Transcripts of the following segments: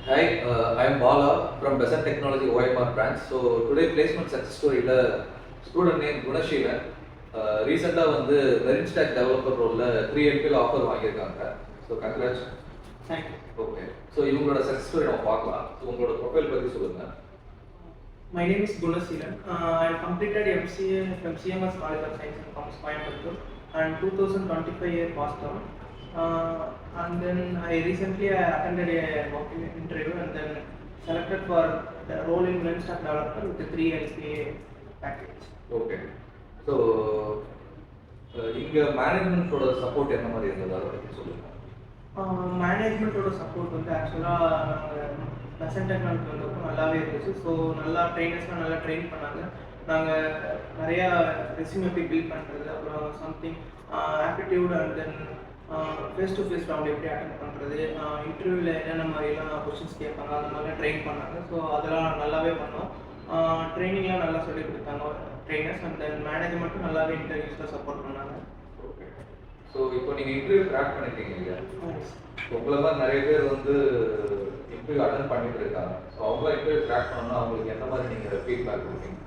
Hi, I am Bala from Besant Technology OMR branch. So today placement success story student name Gunashilan. Recently வந்து Marine Stack developer role 3 LPL offer வாங்கியிருக்காங்க. So congrats. Thank you. Okay. So இவங்களோட success story நம்ம பார்க்கலாம். So உங்களோட profile பத்தி சொல்லுங்க. My name is Gunashilan. I completed MCA from CMS College of Science and Commerce, Coimbatore, and 2025 year passed out. And then I recently attended a walk-in interview and then selected for the role in Marine Stack developer with the 3 LPA package. Okay. So இங்க மேனேஜ்மென்ட்டோட support என்ன மாதிரி இருந்தது அதை பத்தி சொல்லுங்க. மேனேஜ்மெண்ட்டோட support வந்து ஆக்சுவலாக நாங்கள் ப்ளசன்ட் டெக்னாலஜி வந்தப்போ நல்லாவே இருந்துச்சு. ஸோ நல்லா ட்ரெயினர்ஸ்லாம் நல்லா ட்ரெயின் பண்ணாங்க. நாங்கள் நிறையா ரெஸ்யூம் எப்படி பில்ட் பண்ணுறது, அப்புறம் something aptitude and then face to face round எப்படி அட்டென்ட் பண்ணுறது, இன்டர்வியூவில் என்னென்ன மாதிரிலாம் கொஷின்ஸ் கேட்பாங்க அந்த மாதிரிலாம் ட்ரெயின் பண்ணாங்க. ஸோ அதெல்லாம் நல்லாவே பண்ணோம். ட்ரைனிங்லாம் நல்லா சொல்லிக் கொடுத்தாங்க ட்ரெயினர்ஸ் அண்ட் தென் மேனேஜ்மெண்ட்டும் நல்லாவே இன்டர்வியூஸில் சப்போர்ட் பண்ணாங்க. ஓகே. ஸோ இப்போ நீங்கள் இன்டர்வியூ கிராக் பண்ணிருக்கீங்க இல்லையா? உங்களை தான் நிறைய பேர் வந்து இன்டர்வியூ அட்டன் பண்ணிட்டு இருக்காங்க. ஸோ அவங்களாம் இன்டர்வியூ கிராக் பண்ணணும்னா அவங்களுக்கு எந்த மாதிரி நீங்கள் ஃபீட்பேக் கொடுப்பீங்க?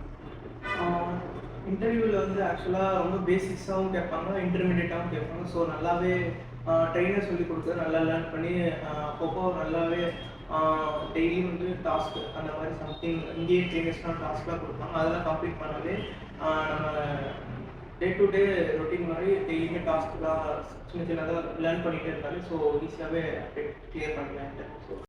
இன்டர்வியூவில் வந்து ஆக்சுவலாக ரொம்ப பேசிக்ஸாகவும் கேட்பாங்க, இன்டர்மீடியட்டாகவும் கேட்பாங்க. ஸோ நல்லாவே ட்ரெயினர் சொல்லி கொடுத்து நல்லா லேர்ன் பண்ணி அப்பப்போ நல்லாவே டெய்லி வந்து டாஸ்க் அந்த மாதிரி சம்திங் இங்கேயே ட்ரெயினர்ஸ்லாம் டாஸ்க்லாம் கொடுப்பாங்க. அதெல்லாம் கம்ப்ளீட் பண்ணாலே நம்ம டே டு டே ரொட்டீன் மாதிரி டெய்லியுமே டாஸ்க்லாம் சின்ன சின்னதாக லேர்ன் பண்ணிகிட்டே இருந்தாலே ஸோ ஈஸியாகவே கிளியர் பண்ணிக்கலாம்.